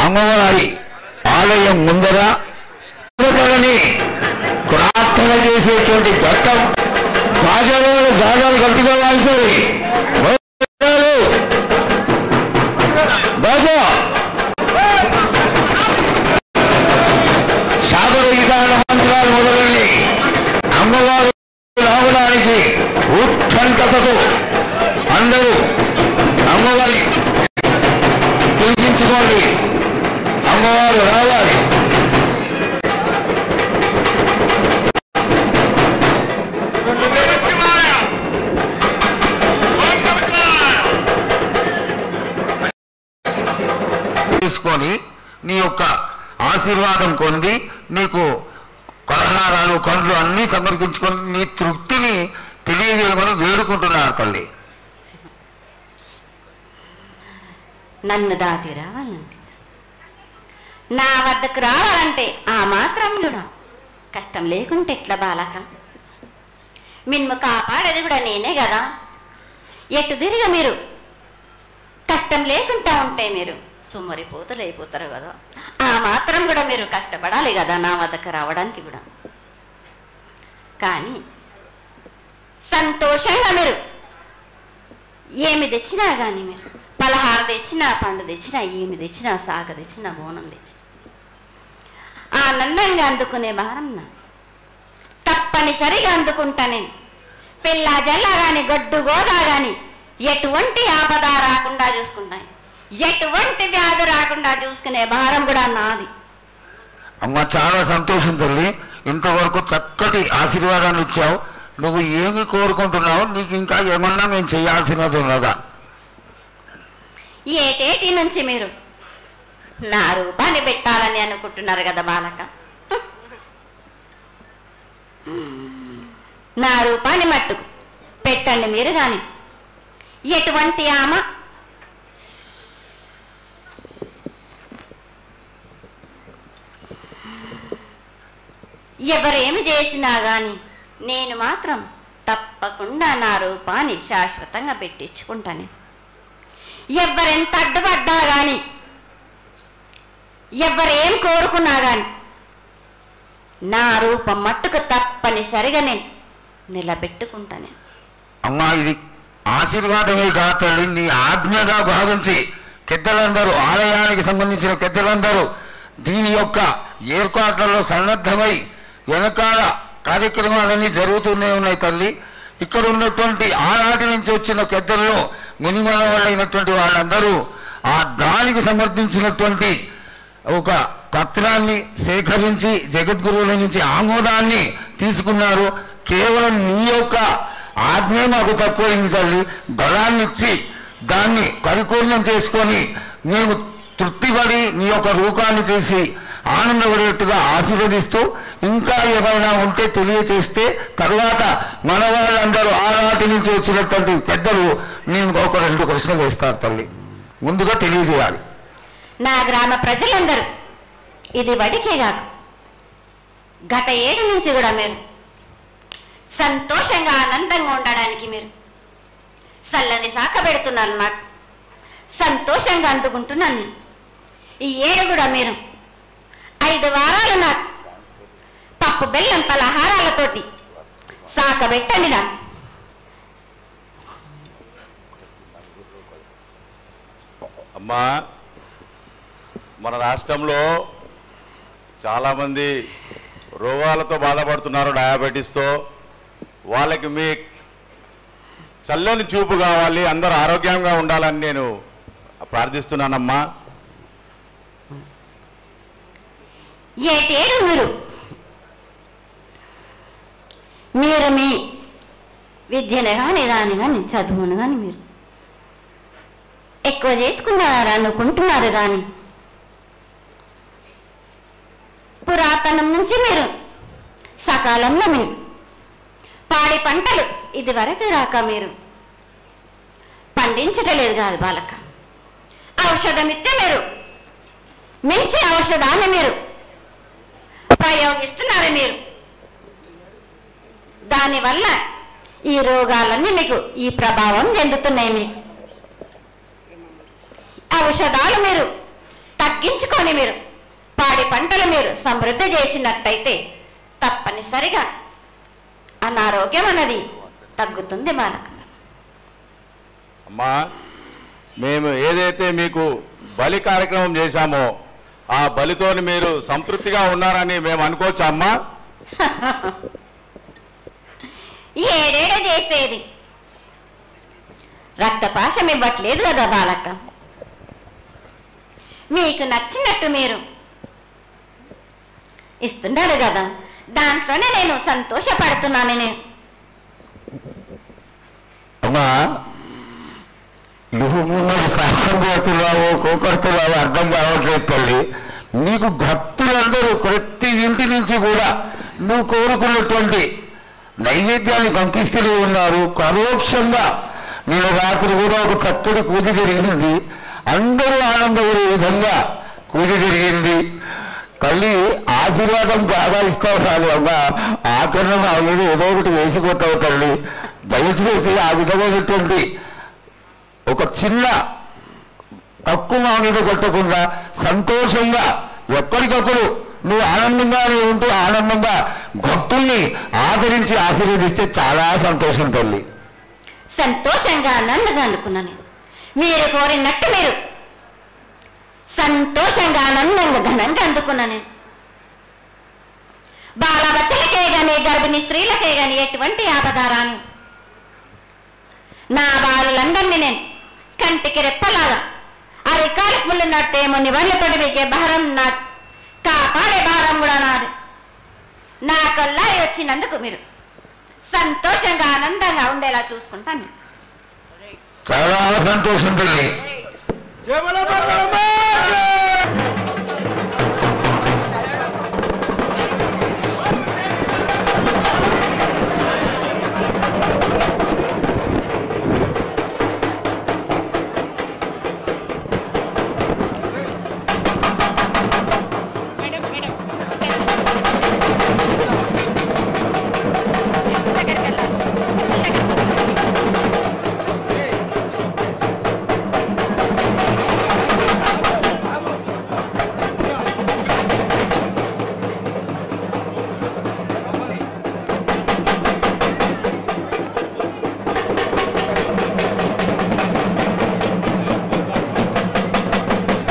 అమ్మవారి ఆలయం ముందర ప్రార్థన చేసేటువంటి ఘట్టం గాజాలు గట్టిగా వాల్చాలి. సాగర విధాన మంత్రాలు మొదలైనవి అమ్మవారు రావడానికి ఉత్కంఠతతో అందరూ అమ్మవారి పిలిపించుకోండి. అమ్మవారు రావాలి. తీసుకొని నీ యొక్క ఆశీర్వాదం పొంది నీకు కలహారాలు కండ్లు అన్నీ సమర్పించుకొని నీ తృప్తిని తెలియజేయమని వేడుకుంటున్నారు తల్లి. నన్ను దాటి రావాలంటే, నా వద్దకు రావాలంటే ఆ మాత్రం కూడా కష్టం లేకుంటే ఎట్లా బాలక? మిన్ను కాపాడేది కూడా నేనే కదా. ఎటు తిరిగి మీరు కష్టం లేకుండా ఉంటే మీరు సుమరిపోతులు అయిపోతారు కదా. ఆ మాత్రం కూడా మీరు కష్టపడాలి కదా నా వద్దకు రావడానికి కూడా. కానీ సంతోషంగా మీరు ఏమి తెచ్చినా కానీ, మీరు పలహార తెచ్చినా, పండు తెచ్చినా, ఏమి తెచ్చినా, సాగ తెచ్చినా, బోనం తెచ్చి ఆనందంగా అందుకునే భారం నా తప్పనిసరిగా అందుకుంటా నేను. పిల్ల జల్ల కానీ, గడ్డు గోదా కానీ ఎటువంటి ఆపద రాకుండా చూసుకుంటాను, ఎటువంటి వ్యాధి రాకుండా చూసుకునే భారం కూడా నాది. అమ్మ చాలా సంతోషం తల్లి. ఇంతవరకు చక్కటి ఆశీర్వాదాన్ని ఇచ్చావు. నువ్వు ఏమి కోరుకుంటున్నావు? నీకు ఇంకా ఏమన్నా మేము చేయాల్సినది ఉన్నదా? ఏటేటి నుంచి మీరు నా రూపాన్ని పెట్టాలని అనుకుంటున్నారు కదా బాలక. నా రూపాన్ని మట్టుకు పెట్టండి మీరు. కానీ ఎటువంటి ఆమె ఎవరేమి చేసినా గాని నేను మాత్రం తప్పకుండా నా రూపాన్ని శాశ్వతంగా పెట్టించుకుంటాను. ఎవరెంత అడ్డుపడ్డా గాని, ఎవరేం కోరుకున్నా గాని నా రూపం మట్టుకు తప్పనిసరిగా నేను నిలబెట్టుకుంటాను. అమ్మా ఇది ఆశీర్వాదమే కాదు, నీ ఆజ్ఞగా భావించి పెద్దలందరూ, ఆలయానికి సంబంధించిన పెద్దలందరూ దీని యొక్క ఏర్పాట్లలో సన్నద్ధమై వెనకాల కార్యక్రమాలన్నీ జరుగుతూనే ఉన్నాయి తల్లి. ఇక్కడ ఉన్నటువంటి ఆనాటి నుంచి వచ్చిన పెద్దల్లో మునిమల వాళ్ళైనటువంటి వాళ్ళందరూ ఆ దానికి సమర్థించినటువంటి ఒక పత్రాన్ని సేకరించి జగద్గురువుల నుంచి ఆమోదాన్ని తీసుకున్నారు. కేవలం నీ యొక్క ఆజ్ఞ మాకు తక్కువైంది తల్లి. బలాన్ని ఇచ్చి దాన్ని పరిపూర్ణం చేసుకొని మేము తృప్తిపడి నీ యొక్క రూపాన్ని చేసి ఆనందపడేట్టుగా ఆశీర్వదిస్తూ ఇంకా ఏమైనా ఉంటే తెలియచేస్తే తర్వాత మన వాళ్ళందరూ ఆనాటి నుంచి వచ్చినటువంటి పెద్దలు నేను ఒక 2 ప్రశ్నలు వేస్తారు తల్లి. ముందుగా తెలియజేయాలి. నా గ్రామ ప్రజలందరూ ఇది వడికే కాదు, గత 7 నుంచి కూడా మీరు సంతోషంగా ఆనందంగా ఉండడానికి మీరు చల్లని శాఖ పెడుతున్నారు. నాకు సంతోషంగా అందుకుంటున్నాను. ఈ 7 కూడా మీరు 5 వారాలు నాకు పప్పు బెల్లం పలహారాలతోటి శాఖ పెట్టండి. నాకు అమ్మా, మన రాష్ట్రంలో చాలామంది రోగాలతో బాధపడుతున్నారు, డయాబెటీస్తో. వాళ్ళకి మీ చల్లని చూపు కావాలి, అందరూ ఆరోగ్యంగా ఉండాలని నేను ప్రార్థిస్తున్నానమ్మా. ఏటేడు మీరు మీ విద్యను కానీ దాని కానీ చదువును కానీ మీరు ఎక్కువ చేసుకున్నారు అనుకుంటున్నారు. కానీ పురాతనం నుంచి మీరు సకాలంలో మీరు పాడి పంటలు ఇది వరకు రాక మీరు పండించటలేదు కాదు బాలక. ఔషధం ఇస్తే మీరు మంచి ఔషధాన్ని మీరు ప్రయోగిస్తున్నారు. మీరు దానివల్ల ఈ రోగాలన్నీ మీకు ఈ ప్రభావం చెందుతున్నాయి. మీకు ఔషధాలు మీరు తగ్గించుకొని మీరు పాడి పంటలు మీరు సమృద్ధి చేసినట్టయితే తప్పనిసరిగా అనారోగ్యం అన్నది తగ్గుతుంది బాలక. అమ్మా, మేము ఏదైతే మీకు బలి కార్యక్రమం చేశామో ఆ బలితోని మీరు సంతృప్తిగా ఉన్నారని మేము అనుకోవచ్చా అమ్మా? ఏడేడ చేసేది రక్తపాశం ఇవ్వట్లేదు కదా బాలక. మీకు నచ్చినట్టు మీరు ఇస్తున్నారు కదా, దాంట్లోనే నేను సంతోషపడుతున్నాను. నేను అమ్మా, నువ్వు మరి సాహసం కొడుతున్నావు కోకొడుతున్నావు అర్థం కావట్లేదు తల్లి. నీకు భక్తులందరూ ప్రతి ఇంటి నుంచి కూడా నువ్వు కోరుకున్నటువంటి నైవేద్యాన్ని పంపిస్తూనే ఉన్నారు. పరోక్షంగా నేను రాత్రి కూడా ఒక చక్కటి పూజ జరిగింది. అందరూ ఆనందపడే విధంగా పూజ జరిగింది. తల్లి ఆశీర్వాదం బాగా ఇస్తావు రాదు అమ్మా. ఆకరణ ఆ మీద ఏదో ఒకటి వేసిపోతావు తల్లి. దయచేసి ఆ విధమైనటువంటి ఒక చిన్న తక్కువ మా మీద కొట్టకుండా సంతోషంగా ఎప్పటికప్పుడు నువ్వు ఆనందంగానే ఉంటూ ఆనందంగా భక్తుల్ని ఆదరించి ఆశీర్వదిస్తే చాలా సంతోషం తల్లి. సంతోషంగా ఆనందంగా అనుకున్నాను. మీరు కోరినట్టు మీరు సంతోషంగా ఆనందంగా ఘనంగా అందుకున్నాను. బాలబచ్చలకే గాని గర్భిణీ స్త్రీలకే గాని ఎటువంటి ఆపదారాను నా బాలులందరినీ నేను కంటికి రెప్పలాగా అరికాలికి ముళ్ళున్నట్టే మొన్ని వాళ్ళతోటి మీకే భారం నా కాపాడే భారం కూడా నాది. నా కల్లారి వచ్చినందుకు మీరు సంతోషంగా ఆనందంగా ఉండేలా చూసుకుంటాను. చాలా సంతోషం తల్లి.